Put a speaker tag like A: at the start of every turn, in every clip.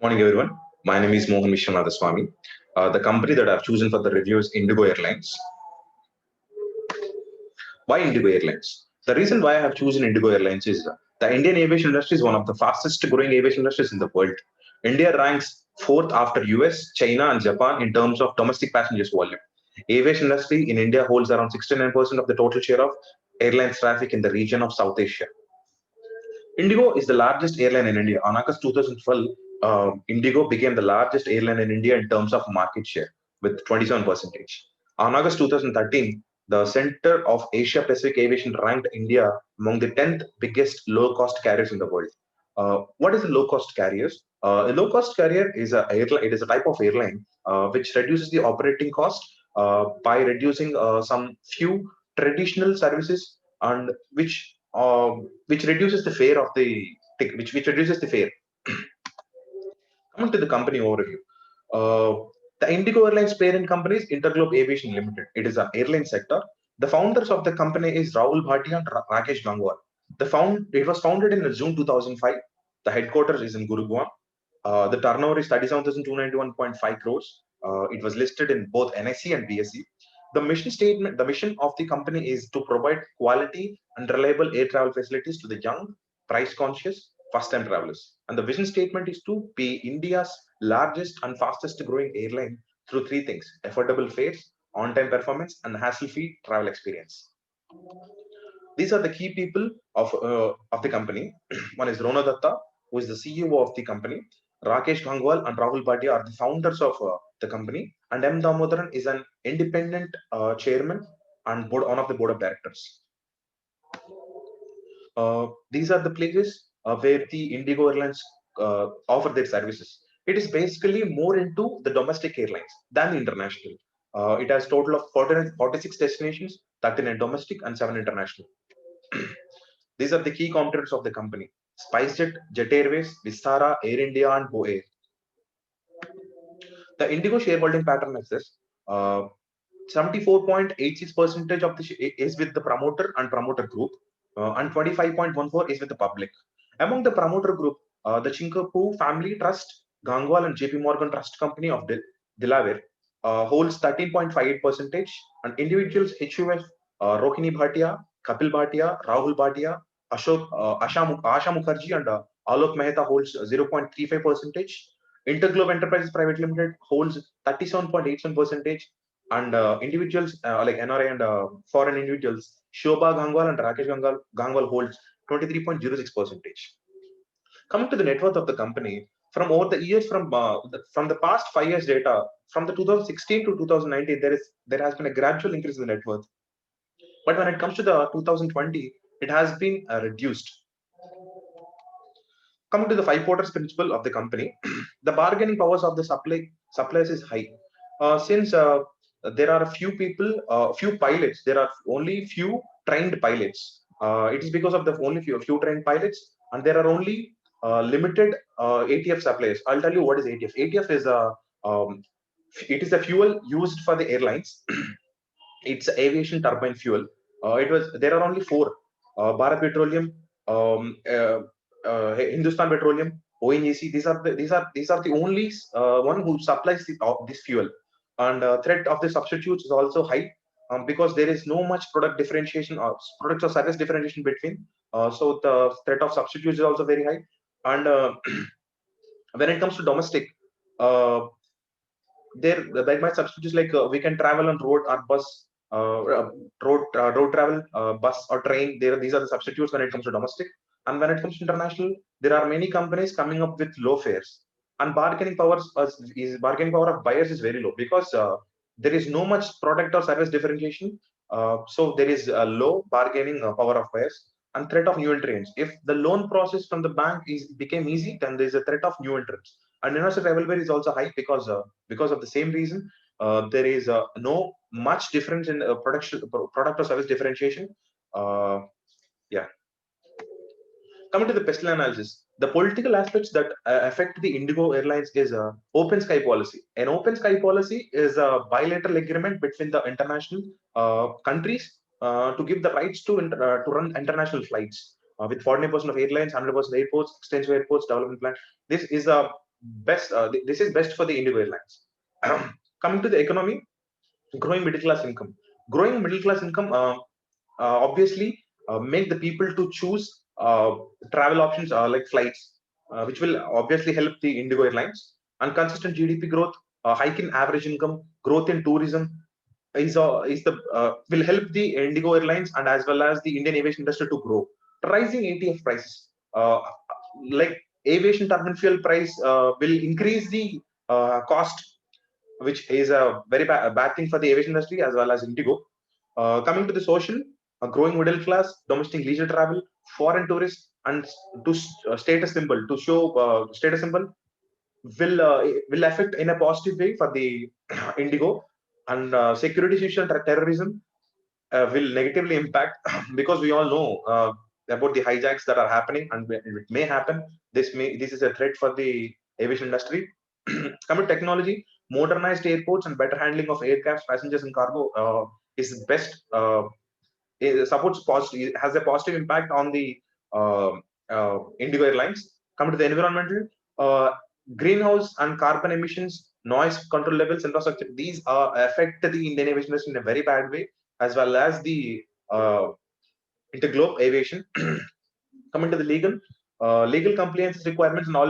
A: Morning, everyone. My name is Mohan Swamy. The company that I've chosen for the review is IndiGo Airlines. Why IndiGo Airlines? The reason why I have chosen IndiGo Airlines is the Indian aviation industry is one of the fastest growing aviation industries in the world. India ranks fourth after US, China, and Japan in terms of domestic passengers volume. Aviation industry in India holds around 69% of the total share of airlines traffic in the region of South Asia. IndiGo is the largest airline in India. On August 2012, IndiGo became the largest airline in India in terms of market share with 27%. On August 2013, the Center of Asia Pacific Aviation ranked India among the 10th biggest low-cost carriers in the world. What is a low-cost carrier? A low-cost carrier is a airline. It is a type of airline which reduces the operating cost by reducing some few traditional services and which reduces the fare of the which reduces the fare. Coming to the company overview, the Indigo Airlines parent company is Interglobe Aviation Limited. It is an airline sector. The founders of the company is Rahul Bhatia and Rakesh Gangwal. It was founded in June 2005. The headquarters is in Gurugram. The turnover is 37,291.5 crores. It was listed in both NSE and BSE. The mission of the company is to provide quality and reliable air travel facilities to the young, price-conscious, first-time travelers. And the vision statement is to be India's largest and fastest-growing airline through three things: affordable fares, on-time performance, and hassle-free travel experience. These are the key people of the company. One is Rona Datta, who is the CEO of the company. Rakesh Gangwal and Rahul Bhatia are the founders of the company, and M. Damodaran is an independent chairman and one of the board of directors. These are the places where the Indigo Airlines offer their services. It is basically more into the domestic airlines than the international. It has total of 46 destinations, 39 domestic and 7 international. These are the key components of the company: SpiceJet, Jet Airways, Vistara, Air India, and Go Air. The Indigo shareholding pattern is this: 74.86% of the is with the promoter and promoter group, and 25.14 is with the public. Among the promoter group, the Chinkapu Family Trust, Gangwal and JP Morgan Trust Company of Delaware holds 13.58%, and individuals HUF, Rohini Bhatia, Kapil Bhatia, Rahul Bhatia, Asha Mukherjee, and Alok Mehta holds 0.35%. Interglobe Enterprises Private Limited holds 37.87%, and individuals like NRI and foreign individuals, Shobha Gangwal and Rakesh Gangwal holds 23.06%. Coming to the net worth of the company, from over the years, from the past 5 years data, from the 2016 to 2019, there has been a gradual increase in the net worth. But when it comes to the 2020, it has been reduced. Coming to the five quarters principle of the company, the bargaining powers of the suppliers is high. Since there are a few people, few pilots, there are only few trained pilots. It is because of the only few trained pilots, and there are only limited ATF suppliers. I'll tell you what is ATF. ATF is it is a fuel used for the airlines. It's aviation turbine fuel. There are only four: Bharat Petroleum, Hindustan Petroleum, ONGC. These are the only one who supplies this fuel. And threat of the substitutes is also high, because there is no much product differentiation or product or service differentiation between. So the threat of substitutes is also very high. And when it comes to domestic, there like my substitutes, like we can travel on road or bus, road travel, bus or train. These are the substitutes when it comes to domestic. And when it comes to international, there are many companies coming up with low fares, and bargaining power of buyers is very low, because there is no much product or service differentiation. So there is a low bargaining power of buyers. And threat of new entrants. If the loan process from the bank became easy, then there is a threat of new entrants. And investor rivalry is also high, because of the same reason. There is no much difference in product or service differentiation. Yeah. Coming to the pestle analysis, the political aspects that affect the Indigo Airlines is open sky policy. An open sky policy is a bilateral agreement between the international countries to give the rights to run international flights with 40% of airlines, 100% airports, extensive airports, development plan. This is a best. This is best for the Indigo Airlines. Coming to the economy, growing middle class income. Growing middle class income obviously make the people to choose travel options like flights, which will obviously help the Indigo Airlines. And consistent GDP growth, hike in average income, growth in tourism is the will help the Indigo Airlines and as well as the Indian aviation industry to grow. Rising ATF prices, like aviation turbine fuel price, will increase the cost, which is a very bad thing for the aviation industry as well as Indigo. Coming to the social, a growing middle class, domestic leisure travel, foreign tourists, and to status symbol to show status symbol will affect in a positive way for the Indigo, and security issues and terrorism will negatively impact because we all know about the hijacks that are happening and it may happen. This is a threat for the aviation industry. Coming to technology, modernized airports and better handling of aircraft, passengers, and cargo is best. It supports positive, it has a positive impact on the uh, Indigo Airlines. Coming to the environmental, uh, greenhouse and carbon emissions, noise control levels, infrastructure, these affect the Indian aviation industry in a very bad way, as well as the uh, interglobe aviation. Coming to the legal compliance requirements and all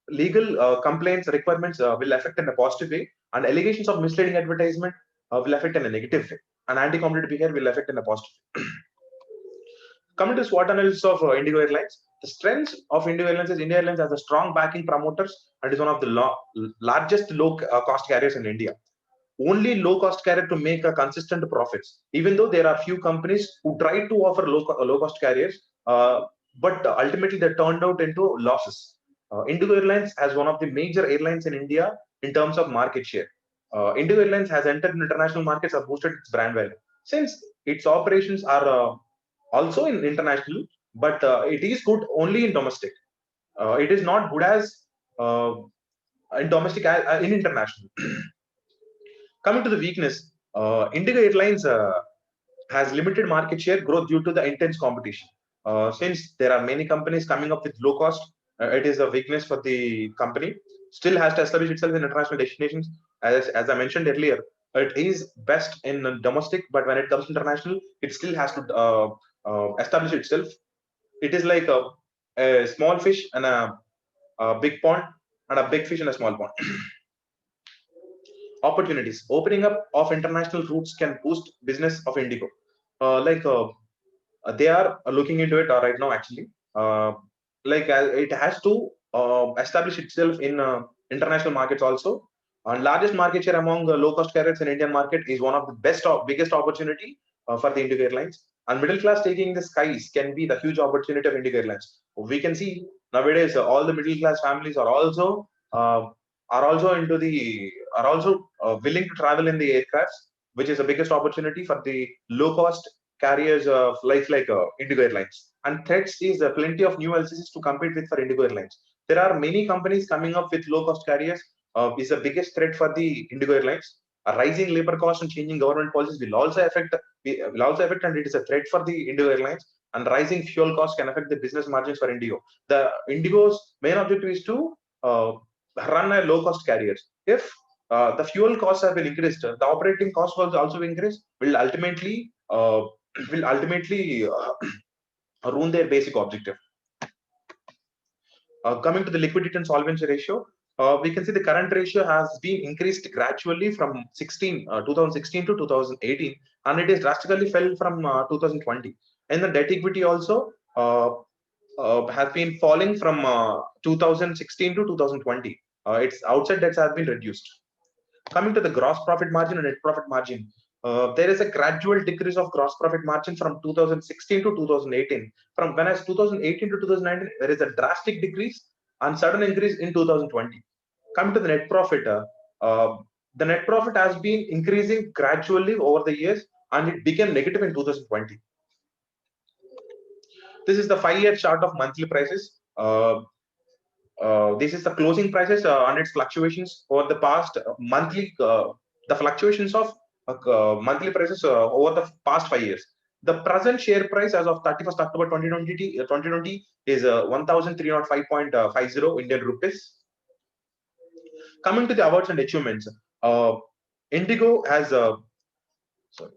A: legal complaints requirements will affect in a positive way, and allegations of misleading advertisement will affect in a negative way, and anti-competitive behavior will affect in a positive way. Coming to SWOT analysis of Indigo Airlines, the strengths of Indigo Airlines is India Airlines has a strong backing promoters and is one of the largest low cost carriers in India. Only low cost carrier to make a consistent profits. Even though there are few companies who try to offer low cost carriers, but ultimately they turned out into losses. Indigo Airlines has one of the major airlines in India in terms of market share. Indigo Airlines has entered international markets and boosted its brand value. Since its operations are also in international, but it is good only in domestic. It is not good as in domestic in international. Coming to the weakness, Indigo Airlines has limited market share growth due to the intense competition. Since there are many companies coming up with low cost, it is a weakness for the company. Still has to establish itself in international destinations. As I mentioned earlier, it is best in domestic, but when it comes to international, it still has to establish itself. It is like a small fish and a big pond, and a big fish in a small pond. Opportunities opening up of international routes can boost business of Indigo. Like they are looking into it right now actually. Like it has to establish itself in international markets also. And largest market share among low cost carriers in Indian market is one of the biggest opportunity for the Indigo Airlines. And middle class taking the skies can be the huge opportunity of Indigo Airlines. We can see nowadays all the middle class families uh, are also into the are also willing to travel in the aircrafts, which is the biggest opportunity for the low cost carriers of like Indigo Airlines. And threats is plenty of new LCCs to compete with for Indigo Airlines. There are many companies coming up with low cost carriers. Is the biggest threat for the Indigo Airlines. A rising labor cost and changing government policies will also affect, and it is a threat for the Indigo Airlines. And rising fuel costs can affect the business margins for Indigo. The Indigo's main objective is to run a low cost carriers. If the fuel costs have been increased, the operating cost will also increase, will ultimately ruin their basic objective. Coming to the liquidity and solvency ratio, we can see the current ratio has been increased gradually from 2016 to 2018, and it is drastically fell from 2020. And the debt equity also has been falling from 2016 to 2020. Its outside debts have been reduced. Coming to the gross profit margin and net profit margin, there is a gradual decrease of gross profit margin from 2016 to 2018. From when as 2018 to 2019, there is a drastic decrease and sudden increase in 2020. Coming to the net profit, the net profit has been increasing gradually over the years, and it became negative in 2020. This is the 5-year chart of monthly prices. This is the closing prices and its fluctuations over the past monthly, the fluctuations of monthly prices over the past 5 years. The present share price as of 31st October 2020 is 1305.50 Indian rupees. Coming to the awards and achievements, IndiGo has sorry,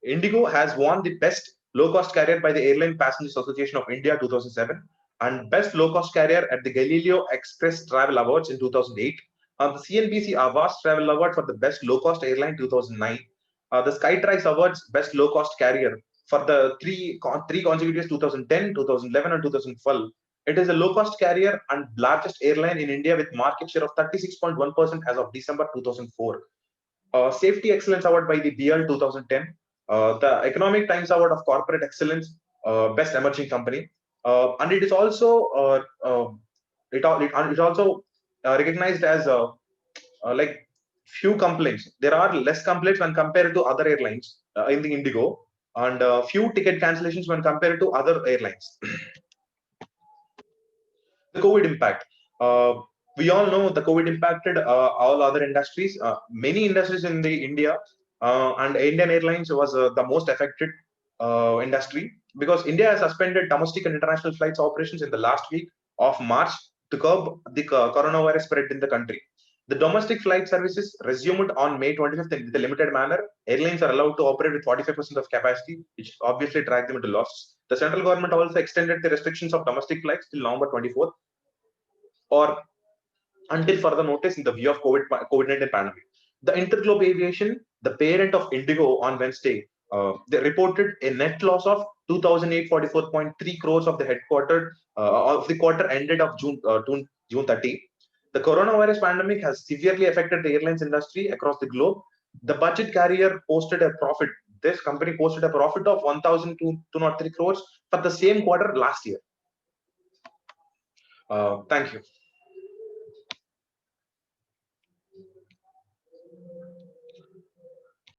A: IndiGo has won the Best Low Cost Carrier by the Airline Passengers Association of India 2007 and Best Low Cost Carrier at the Galileo Express Travel Awards in 2008. The CNBC Avast Travel Award for the Best Low Cost Airline 2009. The Skytrax Awards Best Low Cost Carrier for the three consecutive years 2010, 2011, and 2012. It is a low cost carrier and largest airline in India with market share of 36.1% as of December 2004. Safety Excellence Award by the BL 2010, the Economic Times Award of Corporate Excellence, Best Emerging Company, and it is also it also recognized as like few complaints. There are less complaints when compared to other airlines in the Indigo, and few ticket cancellations when compared to other airlines. The COVID impact. We all know the COVID impacted all other industries. Many industries in the India and Indian Airlines was the most affected industry because India has suspended domestic and international flights operations in the last week of March to curb the coronavirus spread in the country. The domestic flight services resumed on May 25th in a limited manner. Airlines are allowed to operate with 45% of capacity, which obviously dragged them into losses. The central government also extended the restrictions of domestic flights till November 24th or until further notice in the view of COVID-19 pandemic. The Interglobe Aviation, the parent of Indigo, on Wednesday, they reported a net loss of 2,844.3 crores of the headquartered of the quarter ended of June 30. The coronavirus pandemic has severely affected the airlines industry across the globe. The budget carrier posted a profit. This company posted a profit of 1,203 crores for the same quarter last year. Thank you.